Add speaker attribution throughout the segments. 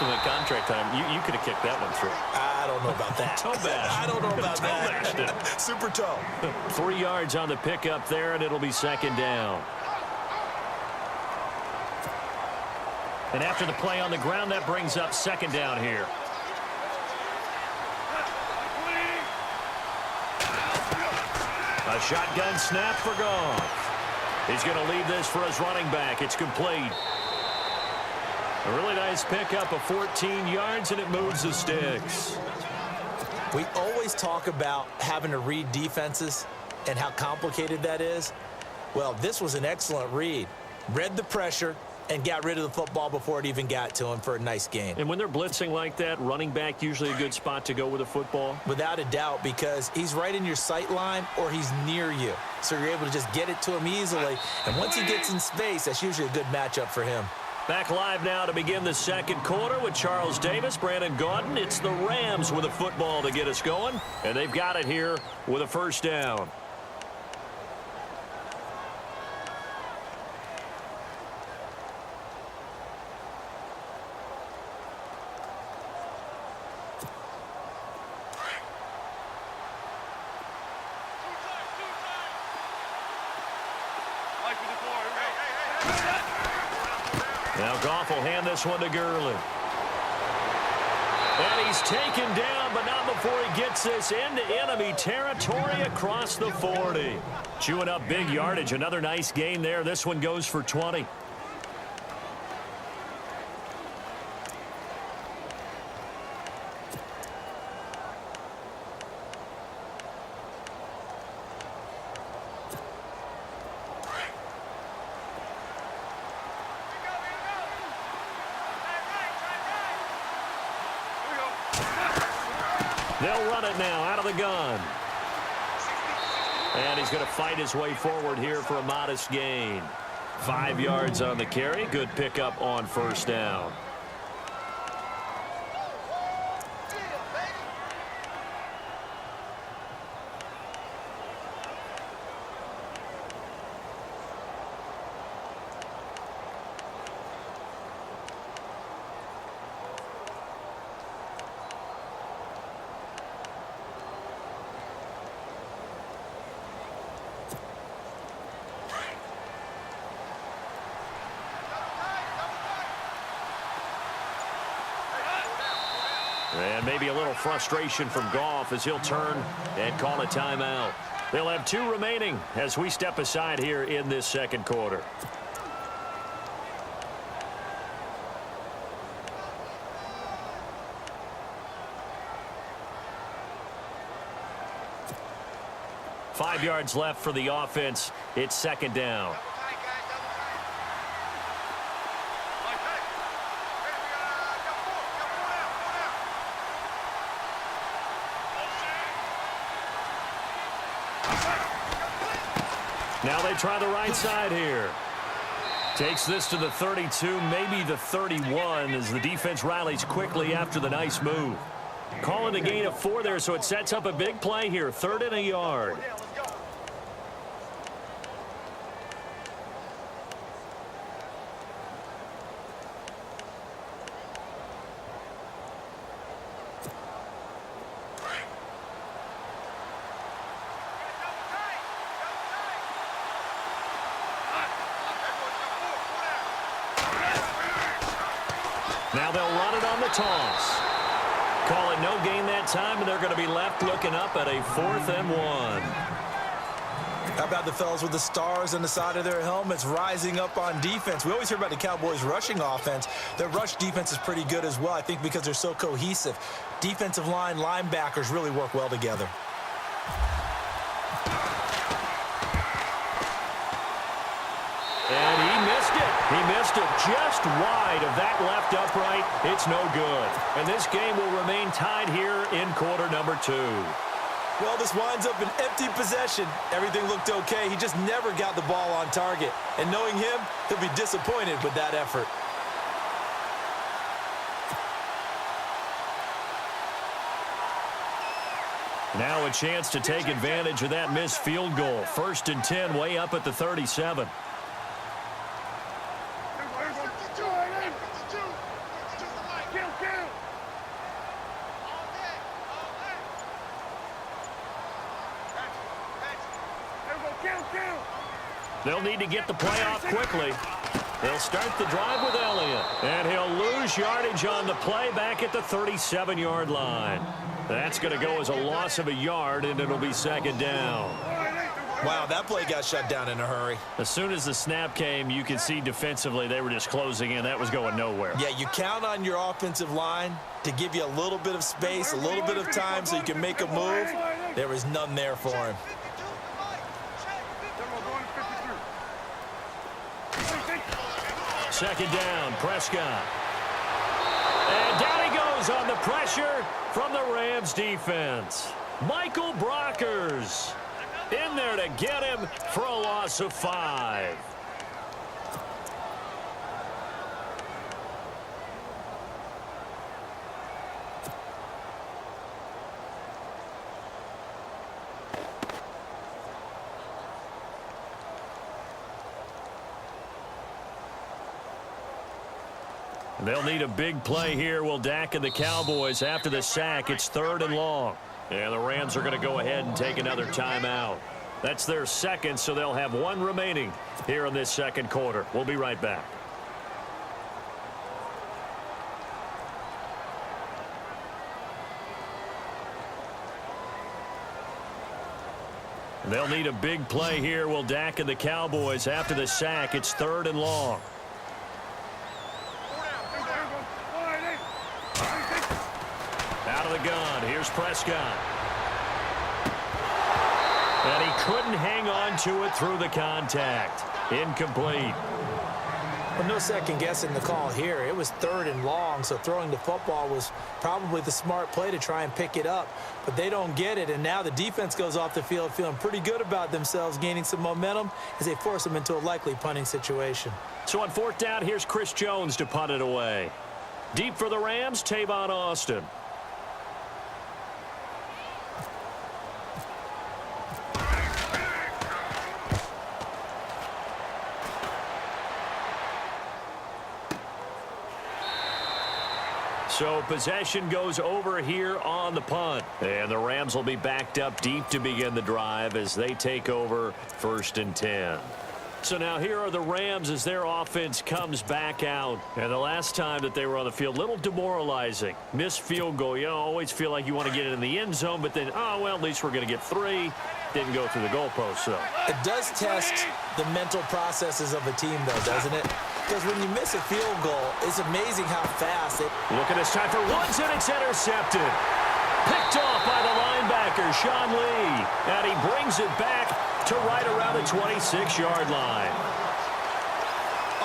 Speaker 1: ultimate contract time. You could have kicked that one through.
Speaker 2: I don't know about that.
Speaker 1: Toe bash.
Speaker 2: I don't know about that.
Speaker 1: Bashed it.
Speaker 2: Super toe.
Speaker 3: 3 yards on the pickup there, and it'll be second down. And after the play on the ground, that brings up second down here. A shotgun snap for Goff. He's going to leave this for his running back. It's complete. A really nice pickup of 14 yards, and it moves the sticks.
Speaker 2: We always talk about having to read defenses and how complicated that is. Well, this was an excellent read. Read the pressure and got rid of the football before it even got to him for a nice gain.
Speaker 3: And when they're blitzing like that, running back usually a good spot to go with a football?
Speaker 2: Without a doubt, because he's right in your sight line or he's near you. So you're able to just get it to him easily. And once he gets in space, that's usually a good matchup for him.
Speaker 3: Back live now to begin the second quarter with Charles Davis, Brandon Gaudin. It's the Rams with a football to get us going, and they've got it here with a first down. Now Goff will hand this one to Gurley. And he's taken down, but not before he gets this into enemy territory across the 40. Chewing up big yardage. Another nice gain there. This one goes for 20. They'll run it now out of the gun. And he's going to fight his way forward here for a modest gain. 5 yards on the carry. Good pickup on first down. And maybe a little frustration from Goff as he'll turn and call a timeout. They'll have 2 remaining as we step aside here in this second quarter. Five yards left for the offense. It's second down. Now they try the right side here. Takes this to the 32, maybe the 31, as the defense rallies quickly after the nice move. Calling a gain of 4 there, so it sets up a big play here. 3rd and a yard. Now they'll run it on the toss. Call it no gain that time, and they're going to be left looking up at a 4th and 1.
Speaker 2: How about the fellas with the stars on the side of their helmets rising up on defense? We always hear about the Cowboys' rushing offense. Their rush defense is pretty good as well, I think, because they're so cohesive. Defensive line, linebackers really work well together.
Speaker 3: And he missed it. He missed it just wide of that left upright. It's no good. And this game will remain tied here in quarter number 2.
Speaker 2: Well, this winds up an empty possession. Everything looked okay. He just never got the ball on target. And knowing him, he'll be disappointed with that effort.
Speaker 3: Now a chance to take advantage of that missed field goal. 1st and 10, way up at the 37. They'll need to get the play off quickly. They'll start the drive with Elliott. And he'll lose yardage on the play back at the 37-yard line. That's going to go as a loss of a yard, and it'll be second down.
Speaker 2: Wow, that play got shut down in a hurry.
Speaker 3: As soon as the snap came, you could see defensively they were just closing in. That was going nowhere.
Speaker 2: Yeah, you count on your offensive line to give you a little bit of space, a little bit of time so you can make a move. There was none there for him.
Speaker 3: Second down, Prescott. And down he goes on the pressure from the Rams defense. Michael Brockers in there to get him for a loss of 5. They'll need a big play here. Will Dak and the Cowboys after the sack. It's 3rd and long. And the Rams are going to go ahead and take another timeout. That's their second, so they'll have 1 remaining here in this second quarter. We'll be right back. They'll need a big play here. Will Dak and the Cowboys after the sack. It's 3rd and long. Out of the gun, here's Prescott. And he couldn't hang on to it through the contact. Incomplete.
Speaker 2: Well, no second guessing the call here. It was 3rd and long, so throwing the football was probably the smart play to try and pick it up. But they don't get it, and now the defense goes off the field feeling pretty good about themselves, gaining some momentum as they force them into a likely punting situation.
Speaker 3: So on 4th down, here's Chris Jones to punt it away. Deep for the Rams, Tavon Austin. So possession goes over here on the punt. And the Rams will be backed up deep to begin the drive as they take over 1st and 10. So now here are the Rams as their offense comes back out. And the last time that they were on the field, a little demoralizing. Missed field goal. You know, always feel like you want to get it in the end zone, but then, oh, well, at least we're going to get 3. Didn't go through the goalpost, though.
Speaker 2: It does test the mental processes of a team, though, doesn't it? Because when you miss a field goal, it's amazing how fast it...
Speaker 3: Look at this time for Woods, and it's intercepted. Picked off by the linebacker, Sean Lee. And he brings it back to right around the 26-yard line.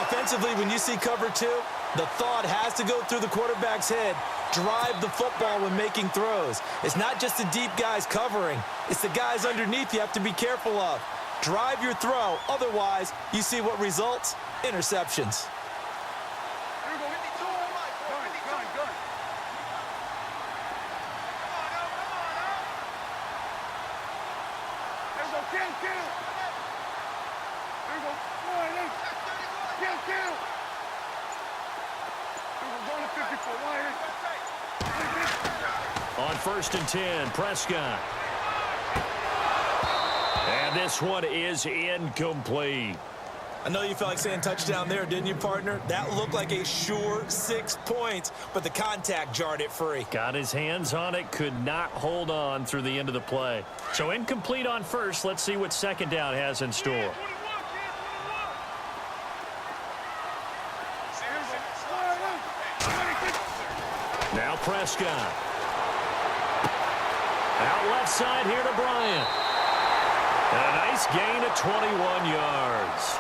Speaker 2: Offensively, when you see cover 2, the thought has to go through the quarterback's head. Drive the football when making throws. It's not just the deep guys covering. It's the guys underneath you have to be careful of. Drive your throw. Otherwise, you see what results? Interceptions.
Speaker 3: On 1st and 10, Prescott. And this one is incomplete.
Speaker 2: I know you felt like saying touchdown there, didn't you, partner? That looked like a sure 6 points, but the contact jarred it free.
Speaker 3: Got his hands on it, could not hold on through the end of the play. So incomplete on 1st. Let's see what 2nd down has in store. Now Prescott. Out left side here to Bryant. And a nice gain of 21 yards.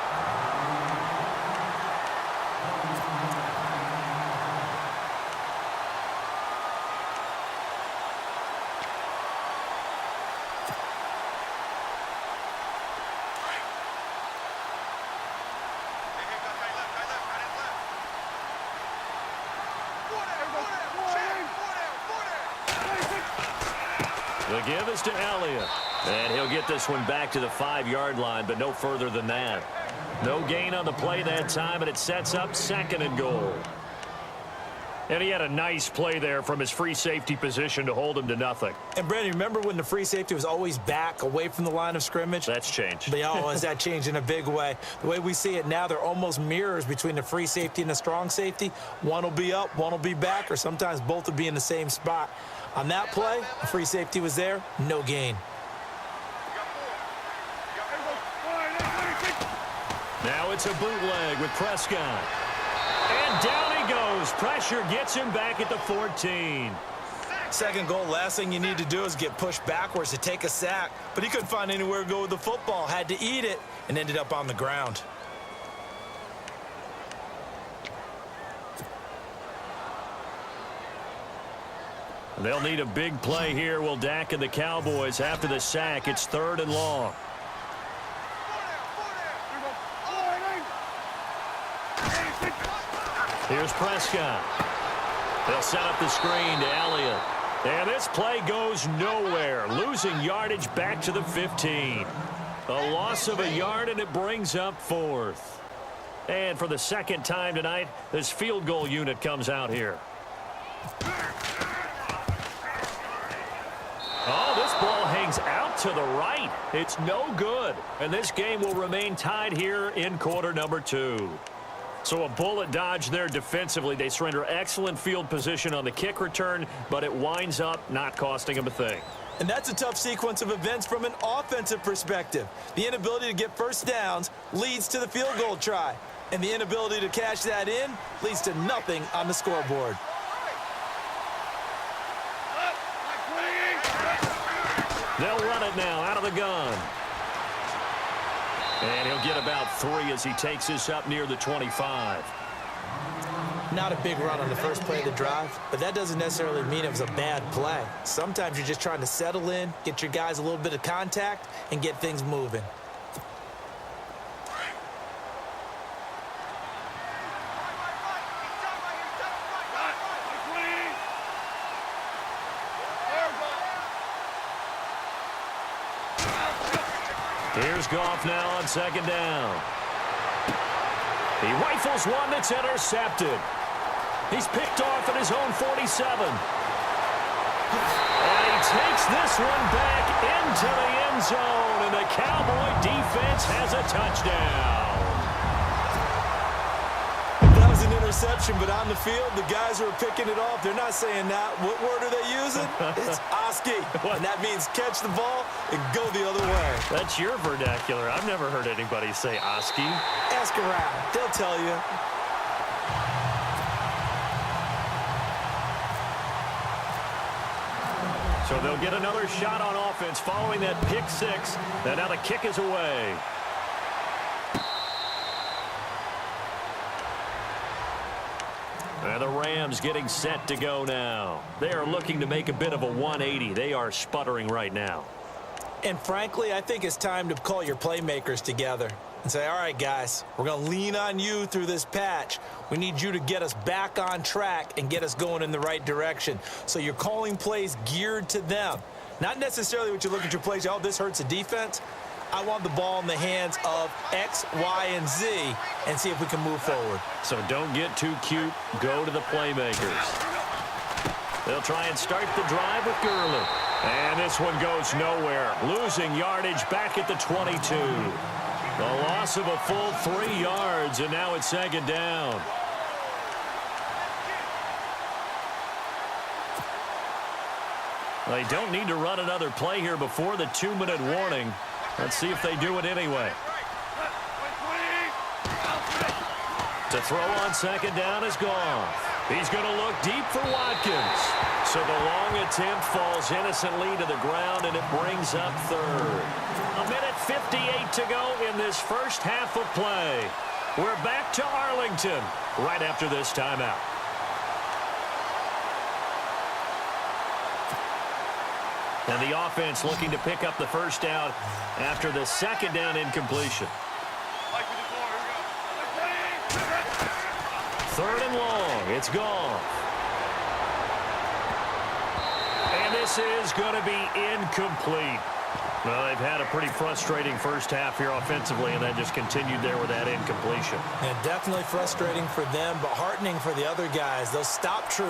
Speaker 3: The give is to Elliott. And he'll get this one back to the 5-yard line, but no further than that. No gain on the play that time, and it sets up 2nd and goal. And he had a nice play there from his free safety position to hold him to nothing.
Speaker 2: And, Brandon, remember when the free safety was always back away from the line of scrimmage?
Speaker 3: That's changed.
Speaker 2: But, oh, has that changed in a big way? The way we see it now, they're almost mirrors between the free safety and the strong safety. One will be up, one will be back, or sometimes both will be in the same spot. On that play, the free safety was there, no gain.
Speaker 3: Now it's a bootleg with Prescott. And down he goes. Pressure gets him back at the 14.
Speaker 2: Second goal, last thing you need to do is get pushed backwards to take a sack. But he couldn't find anywhere to go with the football, had to eat it, and ended up on the ground.
Speaker 3: They'll need a big play here, will Dak and the Cowboys. After the sack, it's 3rd and long. Here's Prescott. They'll set up the screen to Elliott. And this play goes nowhere. Losing yardage back to the 15. A loss of a yard, and it brings up 4th. And for the second time tonight, this field goal unit comes out here. Oh, this ball hangs out to the right. It's no good. And this game will remain tied here in quarter number 2. So a bullet dodge there defensively. They surrender excellent field position on the kick return, but it winds up not costing them a thing.
Speaker 2: And that's a tough sequence of events from an offensive perspective. The inability to get first downs leads to the field goal try. And the inability to cash that in leads to nothing on the scoreboard.
Speaker 3: They'll run it now out of the gun. And he'll get about 3 as he takes this up near the 25.
Speaker 2: Not a big run on the first play of the drive, but that doesn't necessarily mean it was a bad play. Sometimes you're just trying to settle in, get your guys a little bit of contact, and get things moving.
Speaker 3: Here's Goff now on 2nd down. He rifles one that's intercepted. He's picked off at his own 47. And he takes this one back into the end zone, and the Cowboy defense has a touchdown.
Speaker 2: That was an interception, but on the field, the guys who are picking it off, they're not saying that. What word are they using? It's Oski. And that means catch the ball and go the other way.
Speaker 3: That's your vernacular. I've never heard anybody say Oski.
Speaker 2: Ask around. They'll tell you.
Speaker 3: So they'll get another shot on offense following that pick 6. And now the kick is away. And the Rams getting set to go now. They are looking to make a bit of a 180. They are sputtering right now.
Speaker 2: And frankly, I think it's time to call your playmakers together and say, all right, guys, we're going to lean on you through this patch. We need you to get us back on track and get us going in the right direction. So you're calling plays geared to them. Not necessarily what you look at your plays, oh, this hurts the defense. I want the ball in the hands of X, Y, and Z and see if we can move forward.
Speaker 3: So don't get too cute. Go to the playmakers. They'll try and start the drive with Gurley. And this one goes nowhere. Losing yardage back at the 22. The loss of a full 3 yards, and now it's 2nd down. They don't need to run another play here before the 2-minute warning. Let's see if they do it anyway. To throw on 2nd down is Goff. He's going to look deep for Watkins. So the long attempt falls innocently to the ground, and it brings up 3rd. 1:58 to go in this first half of play. We're back to Arlington right after this timeout. And the offense looking to pick up the first down after the 2nd down incompletion. 3rd and long. It's Goff. And this is going to be incomplete. Well, they've had a pretty frustrating first half here offensively, and that just continued there with that incompletion.
Speaker 2: And definitely frustrating for them, but heartening for the other guys. Those stop true.